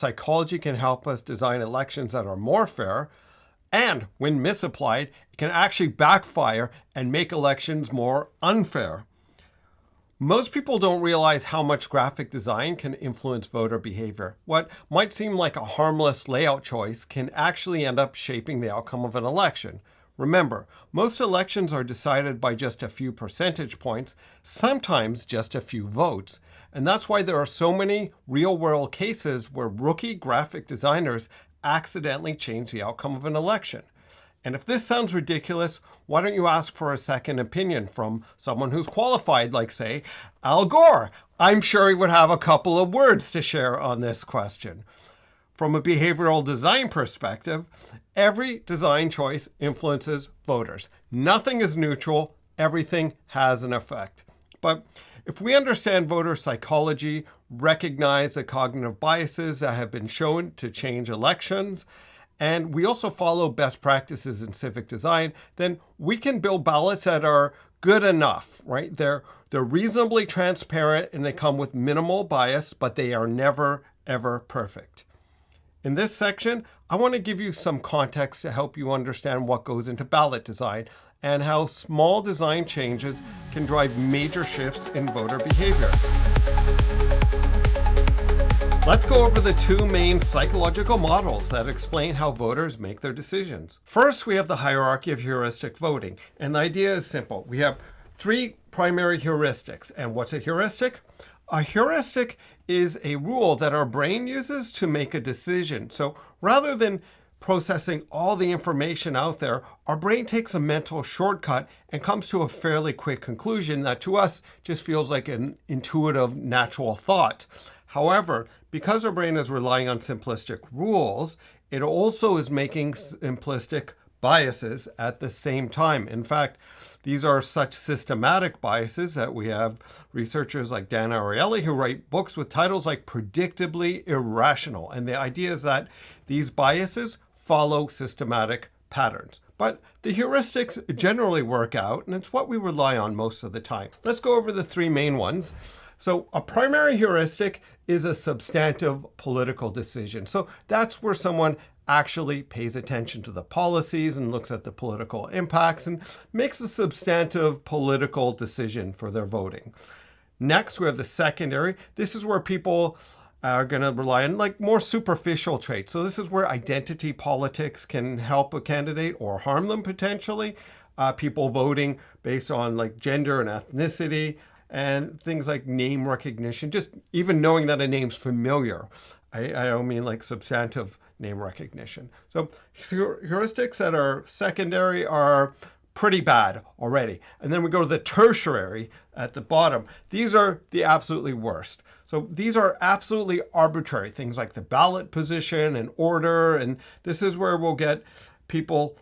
Psychology can help us design elections that are more fair, and when misapplied, it can actually backfire and make elections more unfair. Most people don't realize how much graphic design can influence voter behavior. What might seem like a harmless layout choice can actually end up shaping the outcome of an election. Remember, most elections are decided by just a few percentage points, sometimes just a few votes. And that's why there are so many real-world cases where rookie graphic designers accidentally change the outcome of an election. And if this sounds ridiculous, why don't you ask for a second opinion from someone who's qualified, like, say, Al Gore? I'm sure he would have a couple of words to share on this question. From a behavioral design perspective, every design choice influences voters. Nothing is neutral. Everything has an effect. But if we understand voter psychology, recognize the cognitive biases that have been shown to change elections, and we also follow best practices in civic design, then we can build ballots that are good enough, right? They're reasonably transparent and they come with minimal bias, but they are never, ever perfect. In this section, I want to give you some context to help you understand what goes into ballot design and how small design changes can drive major shifts in voter behavior. Let's go over the two main psychological models that explain how voters make their decisions. First, we have the hierarchy of heuristic voting. And the idea is simple. We have three primary heuristics. And what's a heuristic? A heuristic is a rule that our brain uses to make a decision. So rather than processing all the information out there, our brain takes a mental shortcut and comes to a fairly quick conclusion that to us just feels like an intuitive, natural thought. However, because our brain is relying on simplistic rules, it also is making simplistic biases at the same time. In fact, these are such systematic biases that we have researchers like Dan Ariely who write books with titles like Predictably Irrational. And the idea is that these biases follow systematic patterns. But the heuristics generally work out, and it's what we rely on most of the time. Let's go over the three main ones. So a primary heuristic is a substantive political decision. So that's where someone actually pays attention to the policies and looks at the political impacts and makes a substantive political decision for their voting. Next, we have the secondary. This is where people are going to rely on like more superficial traits. So this is where identity politics can help a candidate or harm them potentially. People voting based on like gender and ethnicity and things like name recognition, just even knowing that a name's familiar. I don't mean like substantive name recognition. So heuristics that are secondary are pretty bad already. And then we go to the tertiary at the bottom. These are the absolutely worst. So these are absolutely arbitrary things like the ballot position and order. And this is where we'll get people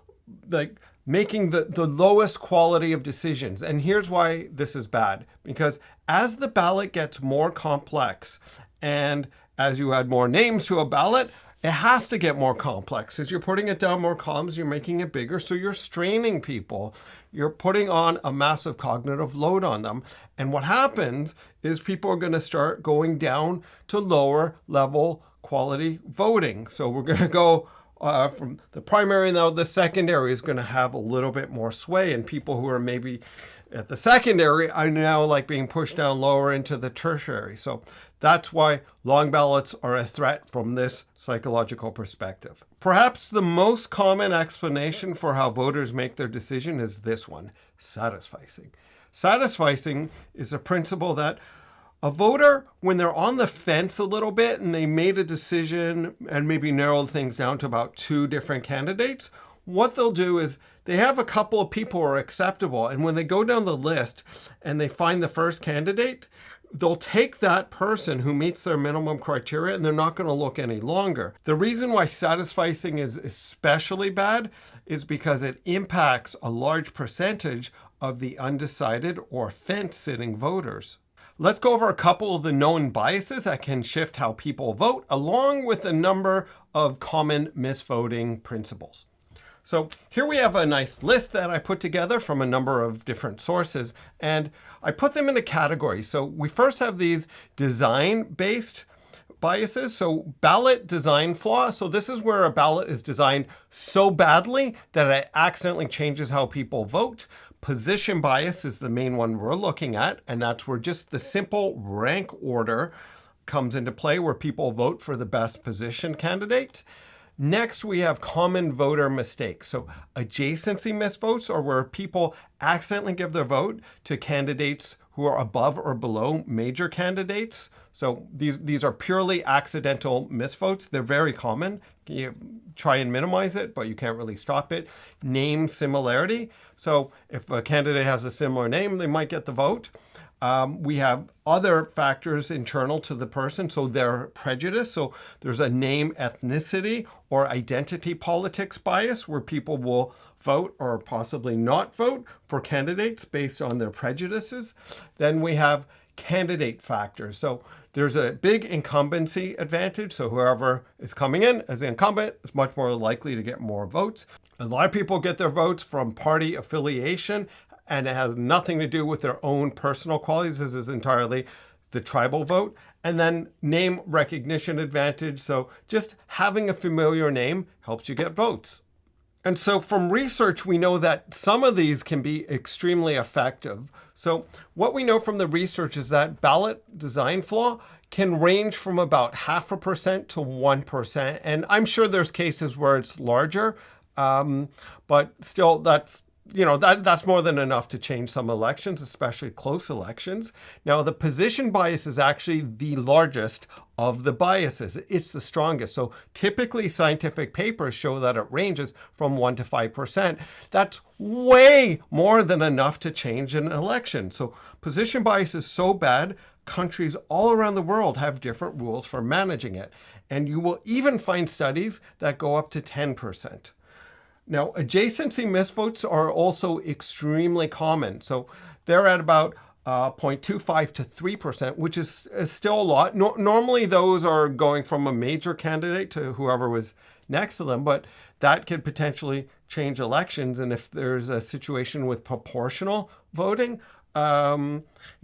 like making the lowest quality of decisions. And here's why this is bad. Because as the ballot gets more complex and as you add more names to a ballot, it has to get more complex. As you're putting it down more columns, you're making it bigger. So you're straining people. You're putting on a massive cognitive load on them. And what happens is people are going to start going down to lower level quality voting. So we're going to go from the primary, now the secondary is going to have a little bit more sway, and people who are maybe at the secondary are now like being pushed down lower into the tertiary. So that's why long ballots are a threat from this psychological perspective. Perhaps the most common explanation for how voters make their decision is this one: satisficing. Satisficing is a principle that a voter, when they're on the fence a little bit and they made a decision and maybe narrowed things down to about two different candidates, what they'll do is they have a couple of people who are acceptable. And when they go down the list and they find the first candidate, they'll take that person who meets their minimum criteria and they're not going to look any longer. The reason why satisficing is especially bad is because it impacts a large percentage of the undecided or fence-sitting voters. Let's go over a couple of the known biases that can shift how people vote, along with a number of common misvoting principles. So here we have a nice list that I put together from a number of different sources, and I put them into categories. So we first have these design-based biases. So ballot design flaw. So this is where a ballot is designed so badly that it accidentally changes how people vote. Position bias is the main one we're looking at, and that's where just the simple rank order comes into play, where people vote for the best position candidate. Next, we have common voter mistakes. So adjacency misvotes are where people accidentally give their vote to candidates who are above or below major candidates. So these are purely accidental misvotes. They're very common. You try and minimize it, but you can't really stop it. Name similarity. So if a candidate has a similar name, they might get the vote. We have other factors internal to the person, so their prejudice. So there's a name ethnicity or identity politics bias where people will vote or possibly not vote for candidates based on their prejudices. Then we have candidate factors. So there's a big incumbency advantage. So whoever is coming in as the incumbent is much more likely to get more votes. A lot of people get their votes from party affiliation, and it has nothing to do with their own personal qualities. This is entirely the tribal vote. And then name recognition advantage. So just having a familiar name helps you get votes. And so from research, we know that some of these can be extremely effective. So what we know from the research is that ballot design flaw can range from about 0.5% to 1%. And I'm sure there's cases where it's larger, but still that's more than enough to change some elections, especially close elections. Now, the position bias is actually the largest of the biases. It's the strongest. So typically scientific papers show that it ranges from 1% to 5%. That's way more than enough to change an election. So position bias is so bad, countries all around the world have different rules for managing it. And you will even find studies that go up to 10%. Now, adjacency misvotes are also extremely common. So they're at about 0.25 to 3%, which is still a lot. Normally, those are going from a major candidate to whoever was next to them, but that could potentially change elections. And if there's a situation with proportional voting, a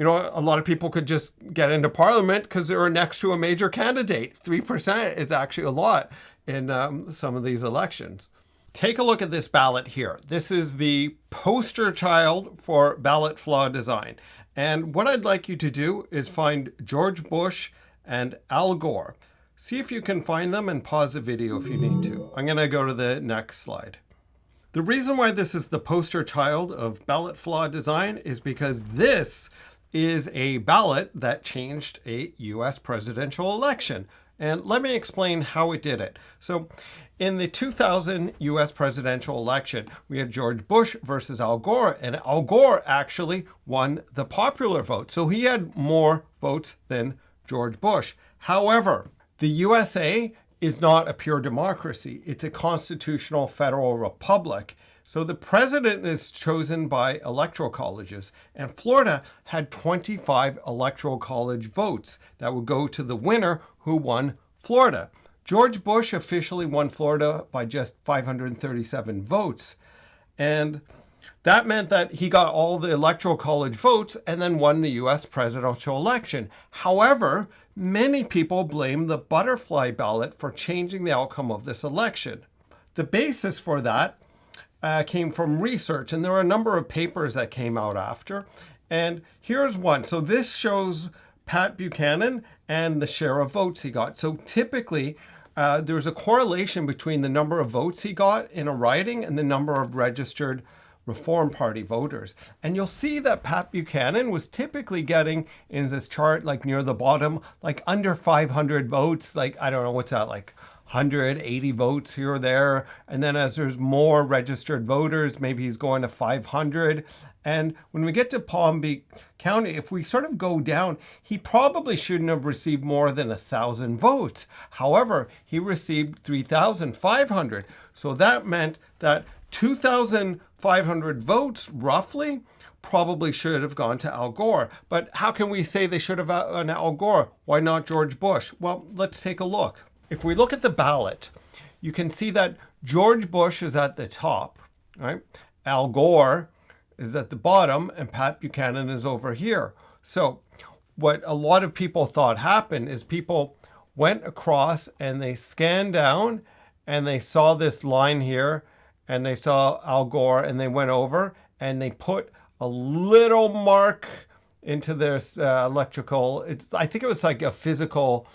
lot of people could just get into parliament because they're next to a major candidate. 3% is actually a lot in some of these elections. Take a look at this ballot here. This is the poster child for ballot flaw design. And what I'd like you to do is find George Bush and Al Gore. See if you can find them and pause the video if you need to. I'm going to go to the next slide. The reason why this is the poster child of ballot flaw design is because this is a ballot that changed a US presidential election. And let me explain how it did it. So in the 2000 US presidential election, we had George Bush versus Al Gore, and Al Gore actually won the popular vote. So he had more votes than George Bush. However, the USA is not a pure democracy. It's a constitutional federal republic. So the president is chosen by electoral colleges, and Florida had 25 electoral college votes that would go to the winner who won Florida. George Bush officially won Florida by just 537 votes. And that meant that he got all the electoral college votes and then won the US presidential election. However, many people blame the butterfly ballot for changing the outcome of this election. The basis for that came from research, and there were a number of papers that came out after. And here's one. So this shows Pat Buchanan and the share of votes he got. So typically, there's a correlation between the number of votes he got in a riding and the number of registered Reform Party voters. And you'll see that Pat Buchanan was typically getting in this chart, like near the bottom, like under 500 votes, like, I don't know, what's that, like 180 votes here or there. And then as there's more registered voters, maybe he's going to 500. And when we get to Palm Beach County, if we sort of go down, he probably shouldn't have received more than 1,000 votes. However, he received 3,500. So that meant that 2,500 votes, roughly, probably should have gone to Al Gore. But how can we say they should have gone to Al Gore? Why not George Bush? Well, let's take a look. If we look at the ballot, you can see that George Bush is at the top, right? Al Gore is at the bottom, and Pat Buchanan is over here. So what a lot of people thought happened is people went across and they scanned down and they saw this line here and they saw Al Gore and they went over and they put a little mark into this electrical, I think it was like a physical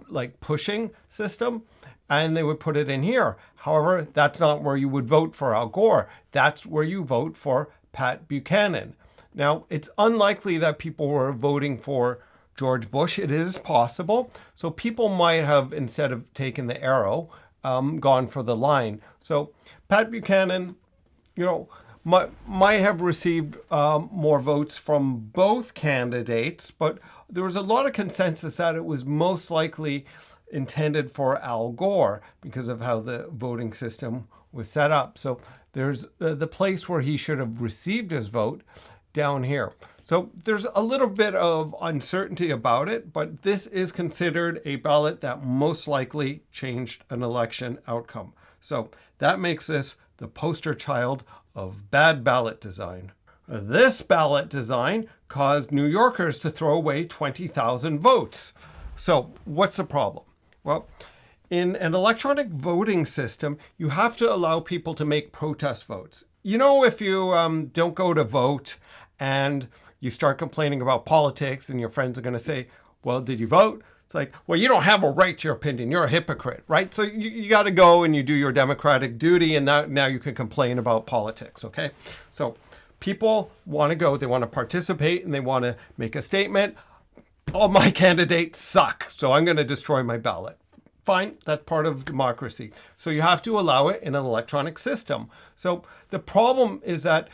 like pushing system, and they would put it in here. However, that's not where you would vote for Al Gore. That's where you vote for Pat Buchanan. Now, it's unlikely that people were voting for George Bush. It is possible. So people might have, instead of taking the arrow, gone for the line. So Pat Buchanan, might have received more votes from both candidates, but there was a lot of consensus that it was most likely intended for Al Gore because of how the voting system was set up. So there's the place where he should have received his vote down here. So there's a little bit of uncertainty about it, but this is considered a ballot that most likely changed an election outcome. So that makes this the poster child of bad ballot design. This ballot design caused New Yorkers to throw away 20,000 votes. So what's the problem? Well, in an electronic voting system, you have to allow people to make protest votes. If you don't go to vote and you start complaining about politics and your friends are going to say, well, did you vote? It's like, well, you don't have a right to your opinion. You're a hypocrite, right? So you got to go and you do your democratic duty, and now you can complain about politics, okay? So people want to go, they want to participate, and they want to make a statement. All my candidates suck, so I'm going to destroy my ballot. Fine, that's part of democracy. So you have to allow it in an electronic system. So the problem is that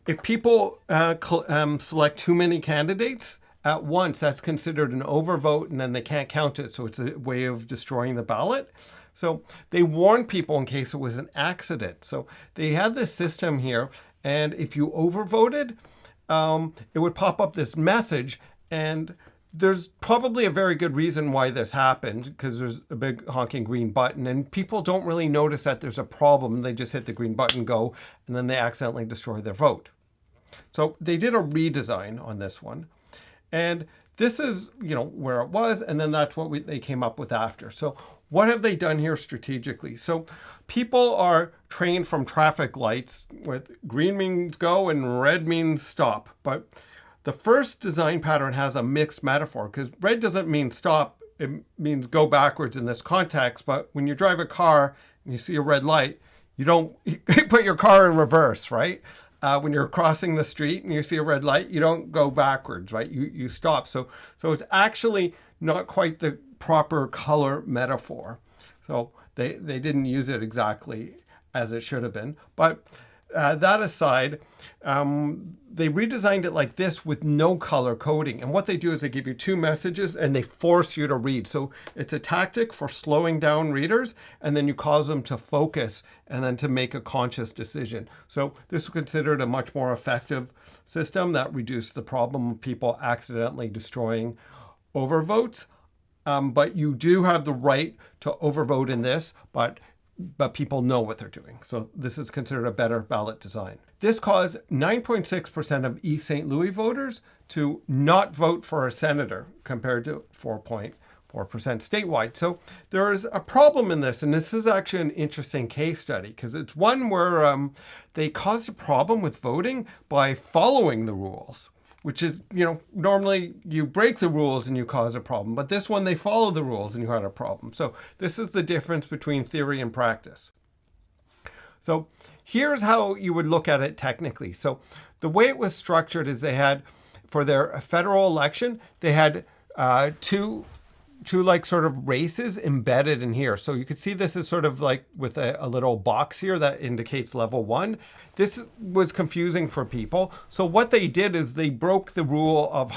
if people select too many candidates at once, that's considered an overvote, and then they can't count it. So it's a way of destroying the ballot. So they warned people in case it was an accident. So they had this system here, and if you overvoted, it would pop up this message, and there's probably a very good reason why this happened, because there's a big honking green button, and people don't really notice that there's a problem. They just hit the green button, go, and then they accidentally destroy their vote. So they did a redesign on this one. And this is, where it was, and then that's what they came up with after. So what have they done here strategically? So people are trained from traffic lights with green means go and red means stop. But the first design pattern has a mixed metaphor, because red doesn't mean stop. It means go backwards in this context. But when you drive a car and you see a red light, you don't put your car in reverse, right? When you're crossing the street and you see a red light, you don't go backwards, right? You stop. So it's actually not quite the proper color metaphor. So they didn't use it exactly as it should have been. But that aside, they redesigned it like this with no color coding. And what they do is they give you two messages and they force you to read. So it's a tactic for slowing down readers, and then you cause them to focus and then to make a conscious decision. So this was considered a much more effective system that reduced the problem of people accidentally destroying overvotes. But you do have the right to overvote in this, but people know what they're doing. So this is considered a better ballot design. This caused 9.6% of East St. Louis voters to not vote for a senator compared to 4.4% statewide. So there is a problem in this, and this is actually an interesting case study because it's one where they caused a problem with voting by following the rules, which is, normally you break the rules and you cause a problem. But this one, they follow the rules and you had a problem. So this is the difference between theory and practice. So here's how you would look at it technically. So the way it was structured is they had, for their federal election, they had two like sort of races embedded in here. So you could see this is sort of like with a little box here that indicates level 1. This was confusing for people. So what they did is they broke the rule of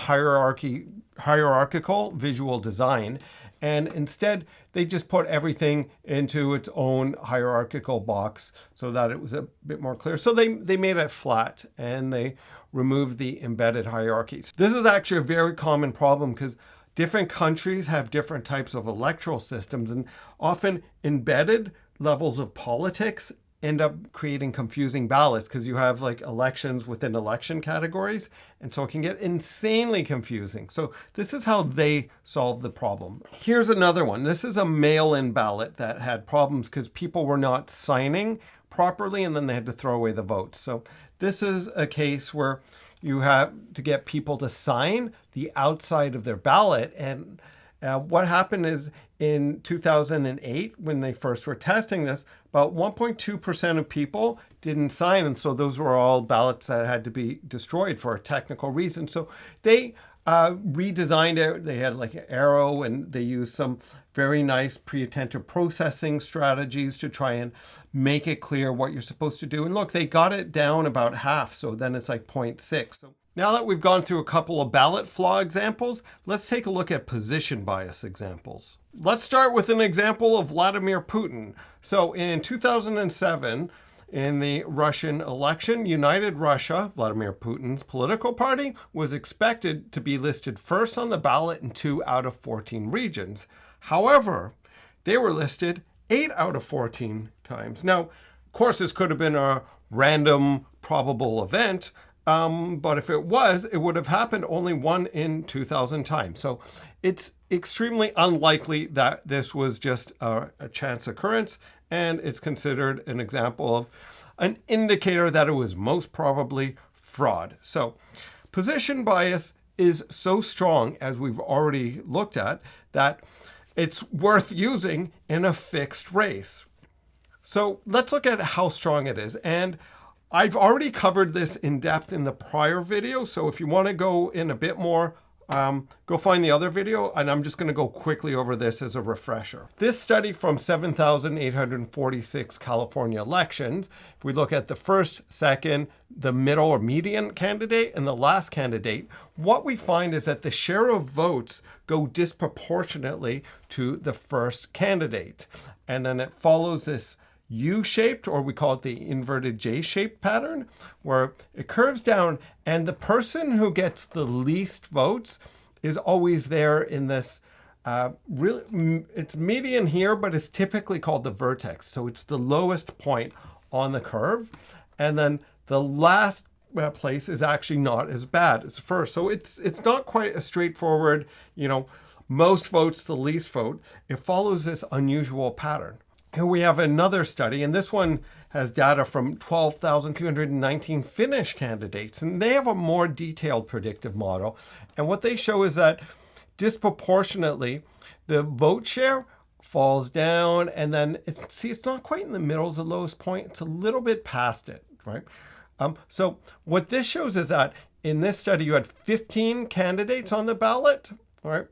hierarchical visual design, and instead they just put everything into its own hierarchical box so that it was a bit more clear. So they made it flat and they removed the embedded hierarchies. This is actually a very common problem because different countries have different types of electoral systems, and often embedded levels of politics end up creating confusing ballots because you have like elections within election categories. And so it can get insanely confusing. So this is how they solve the problem. Here's another one. This is a mail-in ballot that had problems because people were not signing properly and then they had to throw away the votes. So this is a case where you have to get people to sign the outside of their ballot. And what happened is in 2008, when they first were testing this, about 1.2% of people didn't sign. And so those were all ballots that had to be destroyed for a technical reason. So they redesigned it. They had like an arrow and they used some very nice pre-attentive processing strategies to try and make it clear what you're supposed to do. And look, they got it down about half. So then it's like 0.6. So now that we've gone through a couple of ballot flaw examples, let's take a look at position bias examples. Let's start with an example of Vladimir Putin. So in 2007, in the Russian election, United Russia, Vladimir Putin's political party, was expected to be listed first on the ballot in 2 out of 14 regions. However, they were listed 8 out of 14 times. Now, of course, this could have been a random probable event, but if it was, it would have happened only 1 in 2,000 times. So it's extremely unlikely that this was just a chance occurrence, and it's considered an example of an indicator that it was most probably fraud. So position bias is so strong, as we've already looked at, that it's worth using in a fixed race. So let's look at how strong it is. And I've already covered this in depth in the prior video. So if you want to go in a bit more, go find the other video. And I'm just going to go quickly over this as a refresher. This study from 7,846 California elections, if we look at the first, second, the middle or median candidate and the last candidate, what we find is that the share of votes go disproportionately to the first candidate. And then it follows this U-shaped, or we call it the inverted J-shaped pattern, where it curves down and the person who gets the least votes is always there in this it's median here, but it's typically called the vertex. So it's the lowest point on the curve. And then the last place is actually not as bad as first. So it's not quite a straightforward, most votes, the least vote. It follows this unusual pattern. Here we have another study, and this one has data from 12,319 Finnish candidates, and they have a more detailed predictive model. And what they show is that disproportionately, the vote share falls down, and then it's not quite in the middle is the lowest point. It's a little bit past it, right? So what this shows is that in this study, you had 15 candidates on the ballot, right?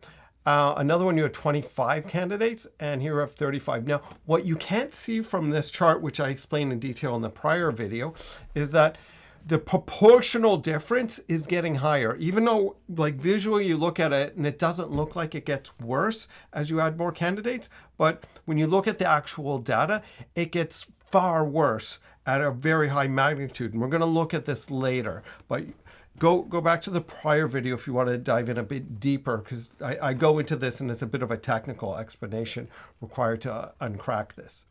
Another one, you had 25 candidates, and here you have 35. Now, what you can't see from this chart, which I explained in detail in the prior video, is that the proportional difference is getting higher. Even though, like, visually you look at it and it doesn't look like it gets worse as you add more candidates, but when you look at the actual data, it gets far worse at a very high magnitude. And we're going to look at this later, but go back to the prior video if you want to dive in a bit deeper, because I go into this and it's a bit of a technical explanation required to uncrack this.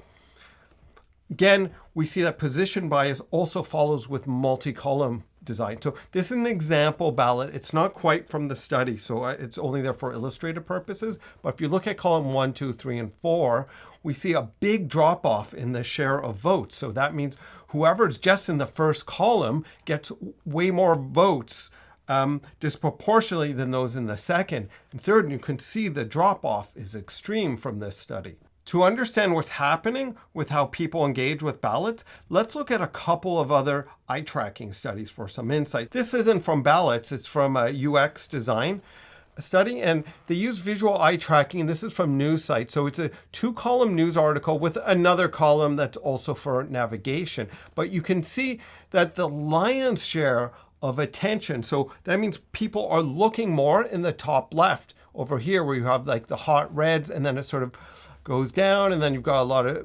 Again, we see that position bias also follows with multi-column design. So this is an example ballot. It's not quite from the study, so it's only there for illustrative purposes. But if you look at column 1, 2, 3, and 4, we see a big drop off in the share of votes. So that means whoever's just in the first column gets way more votes disproportionately than those in the second and third. And you can see the drop off is extreme from this study. To understand what's happening with how people engage with ballots, let's look at a couple of other eye tracking studies for some insight. This isn't from ballots, it's from a UX design study, and they use visual eye tracking, and this is from news sites. So it's a 2-column news article with another column that's also for navigation. But you can see that the lion's share of attention, so that means people are looking more in the top left over here where you have like the hot reds, and then it sort of goes down, and then you've got a lot of,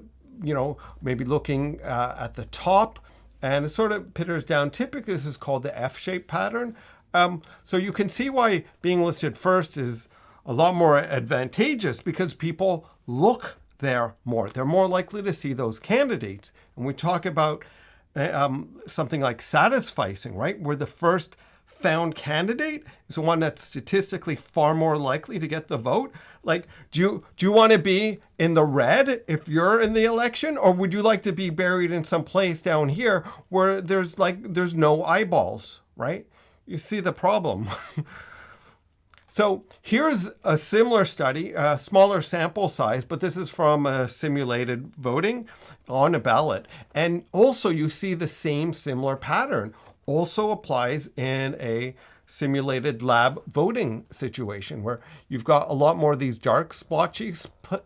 maybe looking at the top, and it sort of pitters down. Typically, this is called the F-shaped pattern. So you can see why being listed first is a lot more advantageous, because people look there more. They're more likely to see those candidates. And we talk about something like satisficing, right? Where the first found candidate is the one that's statistically far more likely to get the vote. Like, do you want to be in the red if you're in the election, or would you like to be buried in some place down here where there's no eyeballs, right? You see the problem. So here's a similar study, a smaller sample size, but this is from simulated voting on a ballot. And also you see the same similar pattern also applies in a simulated lab voting situation where you've got a lot more of these dark splotchy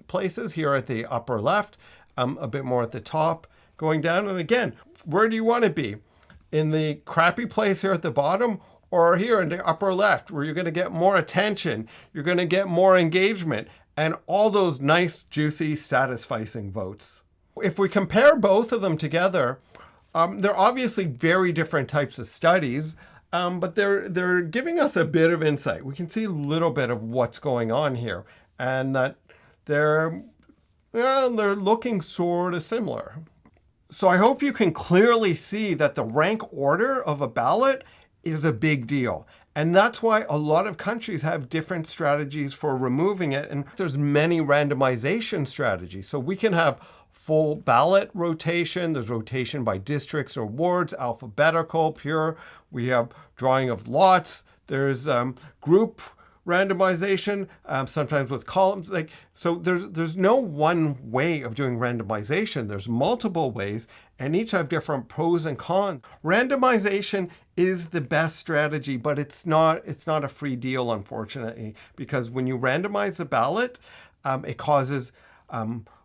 places here at the upper left, a bit more at the top going down. And again, where do you want to be? In the crappy place here at the bottom, or here in the upper left, where you're going to get more attention, you're going to get more engagement, and all those nice, juicy, satisfying votes. If we compare both of them together, they're obviously very different types of studies, but they're giving us a bit of insight. We can see a little bit of what's going on here, and that they're looking sort of similar. So I hope you can clearly see that the rank order of a ballot is a big deal. And that's why a lot of countries have different strategies for removing it. And there's many randomization strategies. So we can have full ballot rotation. There's rotation by districts or wards, alphabetical, pure. We have drawing of lots. There's group randomization, sometimes with columns. So there's no one way of doing randomization. There's multiple ways, and each have different pros and cons. Randomization is the best strategy, but it's not a free deal, unfortunately, because when you randomize the ballot, it causes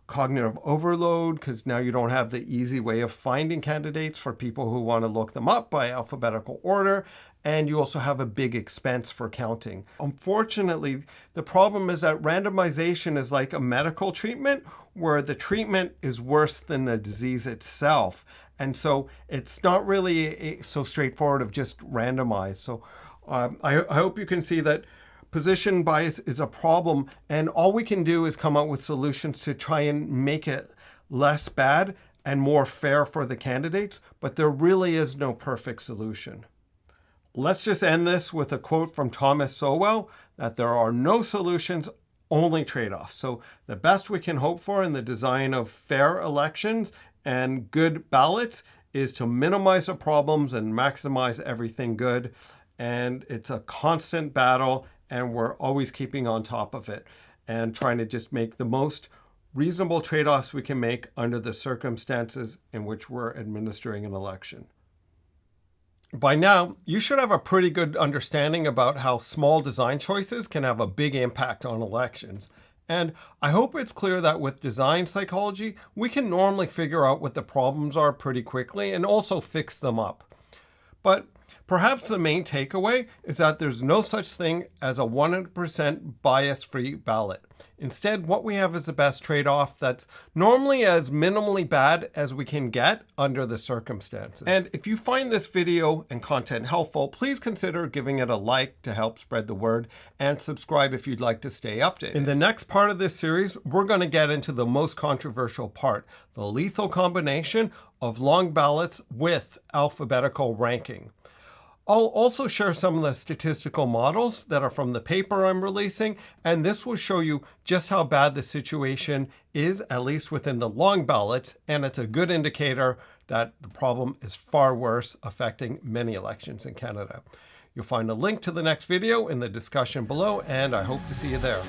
cognitive overload, because now you don't have the easy way of finding candidates for people who want to look them up by alphabetical order. And you also have a big expense for counting. Unfortunately, the problem is that randomization is like a medical treatment where the treatment is worse than the disease itself. And so it's not really so straightforward of just randomize. So I hope you can see that position bias is a problem, and all we can do is come up with solutions to try and make it less bad and more fair for the candidates, but there really is no perfect solution. Let's just end this with a quote from Thomas Sowell, that there are no solutions, only trade-offs. So the best we can hope for in the design of fair elections and good ballots is to minimize the problems and maximize everything good. And it's a constant battle, and we're always keeping on top of it and trying to just make the most reasonable trade-offs we can make under the circumstances in which we're administering an election. By now, you should have a pretty good understanding about how small design choices can have a big impact on elections. And I hope it's clear that with design psychology, we can normally figure out what the problems are pretty quickly and also fix them up. But perhaps the main takeaway is that there's no such thing as a 100% bias-free ballot. Instead, what we have is the best trade-off that's normally as minimally bad as we can get under the circumstances. And if you find this video and content helpful, please consider giving it a like to help spread the word, and subscribe if you'd like to stay updated. In the next part of this series, we're going to get into the most controversial part, the lethal combination of long ballots with alphabetical ranking. I'll also share some of the statistical models that are from the paper I'm releasing, and this will show you just how bad the situation is, at least within the long ballots, and it's a good indicator that the problem is far worse, affecting many elections in Canada. You'll find a link to the next video in the discussion below, and I hope to see you there.